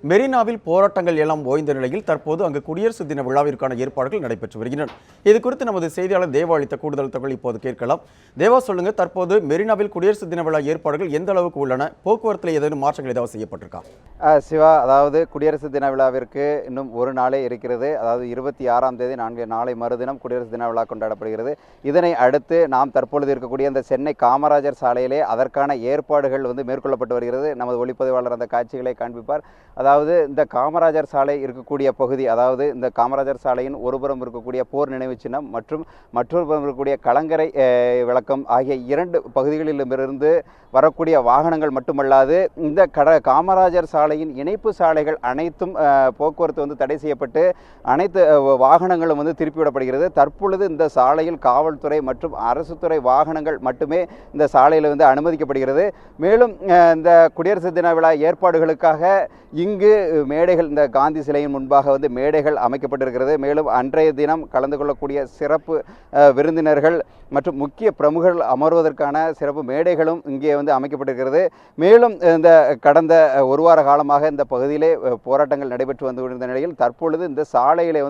மெரினாவில் போராட்டங்கள் எல்லாம் ஓய்ந்த நிலையில் தற்போது அங்கு குடியரசு தின விழாவிற்கான ஏற்பாடுகள் நடைபெற்று வருகின்றன. இது குறித்து நமது செய்தியாளர் தேவா அளித்த கூடுதல் தகவல் இப்போது கேட்கலாம். தேவா, சொல்லுங்க, தற்போது மெரினாவில் குடியரசு தின விழா ஏற்பாடுகள் எந்த அளவுக்கு உள்ளன? போக்குவரத்தில் ஏதேனும் மாற்றங்கள் ஏதாவது செய்யப்பட்டிருக்கா? சிவா, அதாவது குடியரசு தின விழாவிற்கு இன்னும் ஒரு நாளே இருக்கிறது. அதாவது 26ஆம் தேதி நாளை மறுதினம் குடியரசு தின விழா கொண்டாடப்படுகிறது. இதனை அடுத்து நாம் தற்பொழுது இருக்கக்கூடிய இந்த சென்னை காமராஜர் சாலையிலே அதற்கான ஏற்பாடுகள் மேற்கொள்ளப்பட்டு வருகிறது. நமது ஒளிப்பதிவாளர் அந்த காட்சிகளை காண்பிப்பார். அதாவது இந்த காமராஜர் சாலை இருக்கக்கூடிய பகுதி, அதாவது இந்த காமராஜர் சாலையின் ஒருபுறம் இருக்கக்கூடிய போர் நினைவு சின்னம் மற்றும் மற்றொரு புறம் இருக்கக்கூடிய கலங்கரை விளக்கம் ஆகிய இரண்டு பகுதிகளிலிருந்து வரக்கூடிய வாகனங்கள் மட்டுமல்லாது இந்த காமராஜர் சாலையின் இணைப்பு சாலைகள் அனைத்தும் போக்குவரத்து தடை செய்யப்பட்டு அனைத்து வாகனங்களும் திருப்பிவிடப்படுகிறது. தற்பொழுது இந்த சாலையில் காவல்துறை மற்றும் அரசு துறை வாகனங்கள் மட்டுமே இந்த சாலையில் அனுமதிக்கப்படுகிறது. மேலும் இந்த குடியரசு தின விழா ஏற்பாடுகளுக்காக இங்கு மேடைகள், இந்த காந்தி சிலையின் முன்பாக மேடைகள் அமைக்கப்பட்டிருக்கிறது. மேலும் அன்றைய தினம் கலந்து கொள்ளக்கூடிய சிறப்பு விருந்தினர்கள் மற்றும் முக்கிய பிரமுகர்கள் அமர்வதற்கான சிறப்பு மேடைகளும் இங்கே அமைக்கப்பட்டிருக்கிறது. மேலும் இந்த கடந்த ஒரு வார காலமாக இந்த பகுதியிலே போராட்டங்கள் நடைபெற்று வந்து கொண்டிருந்த நிலையில் தற்பொழுது இந்த சாலையிலே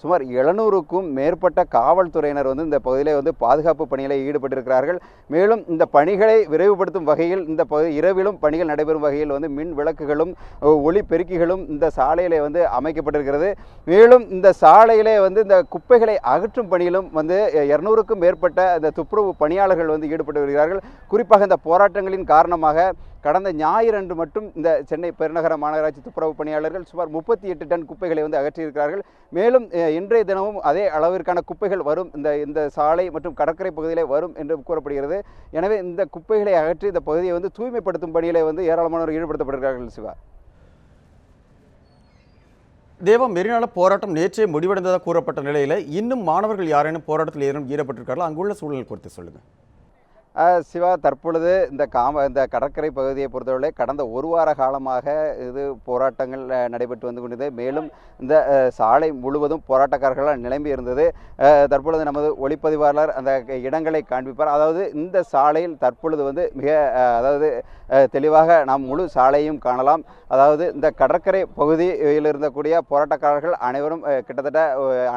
சுமார் 700க்கும் மேற்பட்ட காவல்துறையினர் இந்த பகுதியிலே பாதுகாப்பு பணிகளை ஈடுபட்டிருக்கிறார்கள். மேலும் இந்த பணிகளை விரைவுபடுத்தும் வகையில் இந்த இரவிலும் பணிகள் நடைபெறும் வகையில் மின் விளக்குகளும் ஒளி பெருக்கிகளும் இந்த சாலையிலே அமைக்கப்பட்டிருக்கிறது. மேலும் இந்த சாலையிலே இந்த குப்பைகளை அகற்றும் பணியிலும் 200க்கும் மேற்பட்ட இந்த துப்புரவு பணியாளர்கள் ஈடுபட்டு வருகிறார்கள். குறிப்பாக இந்த போராட்டங்களின் காரணமாக கடந்த ஞாயிறன்று மட்டும் இந்த சென்னை பெருநகர மாநகராட்சி துப்புரவு பணியாளர்கள் சுமார் 38 டன் குப்பைகளை அகற்றியிருக்கிறார்கள். மேலும் இன்றைய தினமும் அதே அளவிற்கான குப்பைகள் வரும் இந்த சாலை மற்றும் கடற்கரை பகுதியிலே வரும் என்று கூறப்படுகிறது. எனவே இந்த குப்பைகளை அகற்றி இந்த பகுதியை தூய்மைப்படுத்தும் பணியிலே ஏராளமானோர் ஈடுபடுத்தப்படுகிறார்கள். சிவா, தேவா, மெரினால போராட்டம் நேற்றே முடிவடைந்ததாக கூறப்பட்ட நிலையில் இன்னும் மாணவர்கள் யாரேனும் போராட்டத்தில் ஏதும் ஈடுபட்டிருக்காங்களா? அங்குள்ள சூழல் குறித்து சொல்லுங்க. சிவா, தற்பொழுது இந்த கடற்கரை பகுதியை பொறுத்தவரை கடந்த ஒரு வார காலமாக இது போராட்டங்கள் நடைபெற்று வந்து கொண்டது. மேலும் இந்த சாலை முழுவதும் போராட்டக்காரர்களால் நிரம்பி இருந்தது. தற்பொழுது நமது ஒளிப்பதிவாளர் அந்த இடங்களை காண்பிப்பார். அதாவது இந்த சாலையில் தற்பொழுது மிக தெளிவாக நாம் முழு சாலையும் காணலாம். அதாவது இந்த கடற்கரை பகுதியில் இருந்தக்கூடிய போராட்டக்காரர்கள் அனைவரும் கிட்டத்தட்ட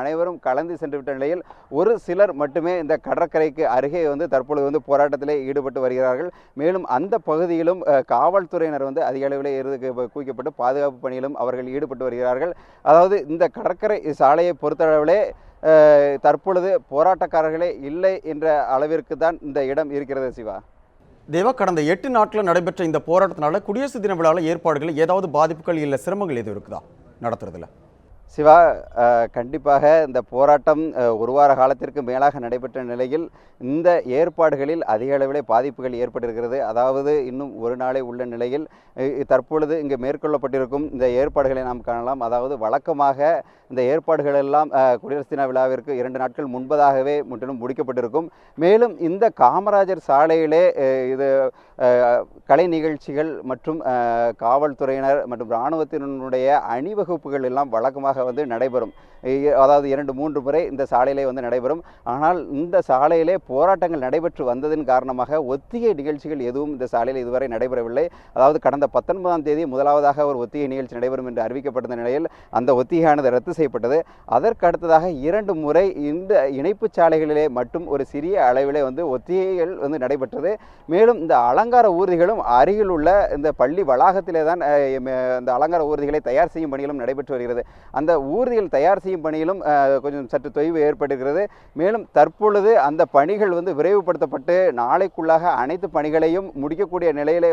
அனைவரும் கலந்து சென்று விட்ட நிலையில் ஒரு சிலர் மட்டுமே இந்த கடற்கரைக்கு அருகே தற்பொழுது போராட்டத்திலே ஈடுபட்டு வருகிறார்கள். மேலும் அந்த பகுதியிலும் காவல்துறையினர் அதிக அளவில் குவிக்கப்பட்டு பாதுகாப்பு பணியிலும் அவர்கள் ஈடுபட்டு வருகிறார்கள். அதாவது இந்த கடற்கரை சாலையை பொறுத்தளவிலே தற்பொழுது போராட்டக்காரர்களே இல்லை என்ற அளவிற்கு தான் இந்த இடம் இருக்கிறது. சிவா, தேவா, கடந்த 8 நாட்களில் நடைபெற்ற இந்த போராட்டத்தினால குடியரசு தின விழாவில் ஏற்பாடுகள் ஏதாவது பாதிப்புகள் இல்லை சிரமங்கள் எதுவும் இருக்குதா நடத்துறதுல? சிவா, கண்டிப்பாக இந்த போராட்டம் ஒரு வார காலத்திற்கு மேலாக நடைபெற்ற நிலையில் இந்த ஏற்பாடுகளில் அதிக அளவில் பாதிப்புகள் ஏற்பட்டிருக்கிறது. அதாவது இன்னும் ஒரு நாளை உள்ள நிலையில் தற்பொழுது இங்கு மேற்கொள்ளப்பட்டிருக்கும் இந்த ஏற்பாடுகளை நாம் காணலாம். அதாவது வழக்கமாக இந்த ஏற்பாடுகள் எல்லாம் குடியரசு தின விழாவிற்கு 2 நாட்கள் முன்பதாகவே முற்றிலும் முடிக்கப்பட்டிருக்கும். மேலும் இந்த காமராஜர் சாலையிலே இது கலை நிகழ்ச்சிகள் மற்றும் காவல்துறையினர் மற்றும் இராணுவத்தினுடைய அணிவகுப்புகள் எல்லாம் வழக்கமாக நடைபெறும். அதாவது 2-3 முறை இந்த சாலையிலே நடைபெறும். ஆனால் இந்த சாலையிலே போராட்டங்கள் நடைபெற்று வந்ததின் காரணமாக ஒத்திகை நிகழ்ச்சிகள் எதுவும் இந்த சாலையில் இதுவரை நடைபெறவில்லை. அதாவது கடந்த 19ஆம் தேதி முதலாவதாக ஒரு ஒத்திகை நிகழ்ச்சி நடைபெறும் என்று அறிவிக்கப்பட்ட நிலையில் அந்த ஒத்திகையானது ரத்து செய்யப்பட்டது. அதற்கு அடுத்ததாக 2 முறை இந்த இணைப்பு சாலைகளிலே மட்டும் ஒரு சிறிய அளவிலே ஒத்திகைகள் நடைபெற்றது. மேலும் இந்த அலங்கார ஊர்திகளும் அருகில் உள்ள இந்த பள்ளி வளாகத்திலே தான் இந்த அலங்கார ஊர்திகளை தயார் செய்யும் பணிகளும் நடைபெற்று வருகிறது. அந்த ஊர்திகள் தயார் செய்யும் பணியிலும் கொஞ்சம் சற்று தொய்வு ஏற்பட்டிருக்கிறது. மேலும் தற்பொழுது அந்த பணிகள் விரைவுபடுத்தப்பட்டு நாளைக்குள்ளாக அனைத்து பணிகளையும் முடிக்கக்கூடிய நிலையிலே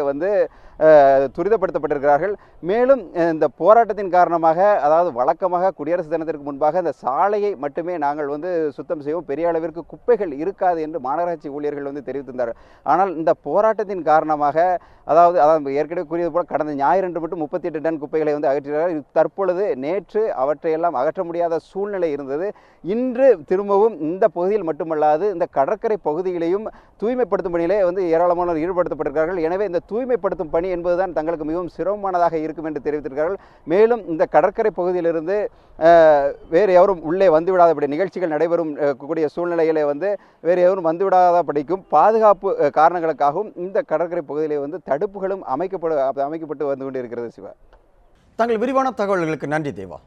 துரிதப்படுத்தப்பட்டிருக்கிறார்கள். மேலும் இந்த போராட்டத்தின் காரணமாக, அதாவது வழக்கமாக குடியரசு தினத்திற்கு முன்பாக இந்த சாலையை மட்டுமே நாங்கள் சுத்தம் செய்வோம், பெரிய அளவிற்கு குப்பைகள் இருக்காது என்று மாநகராட்சி ஊழியர்கள் தெரிவித்திருந்தார்கள். ஆனால் இந்த போராட்டத்தின் காரணமாக, அதாவது ஏற்கனவே கூறியது போல கடந்த ஞாயிறன்று மட்டும் 38 டன் குப்பைகளை அகற்றினார்கள். தற்பொழுது நேற்று அவற்றையெல்லாம் அகற்ற முடியாத சூழ்நிலை இருந்தது. இன்று திரும்பவும் இந்த பகுதியில் மட்டுமல்லாது இந்த கடற்கரை பகுதியிலையும் தூய்மைப்படுத்தும் பணியிலே ஏராளமானோர் ஈடுபடுத்தப்பட்டிருக்கிறார்கள். எனவே இந்த தூய்மைப்படுத்தும் பணி என்பதுதான் தங்களுக்கு மிகவும் சிரமமானதாக இருக்கும் என்று தெரிவித்திருக்கிறார்கள். மேலும் இந்த கடற்கரை பகுதியிலிருந்து வேறு எவரும் உள்ளே வந்துவிடாதபடி, நிகழ்ச்சிகள் நடைபெறும் கூடிய சூழ்நிலையிலே வேறு எவரும் வந்துவிடாத படிக்கும் பாதுகாப்பு காரணங்களுக்காகவும் இந்த கடற்கரை பகுதியிலே தடுப்புகளும் அமைக்கப்பட்டு வந்து கொண்டிருக்கிறது. சிவா, தங்கள் விரிவான தகவல்களுக்கு நன்றி தேவா.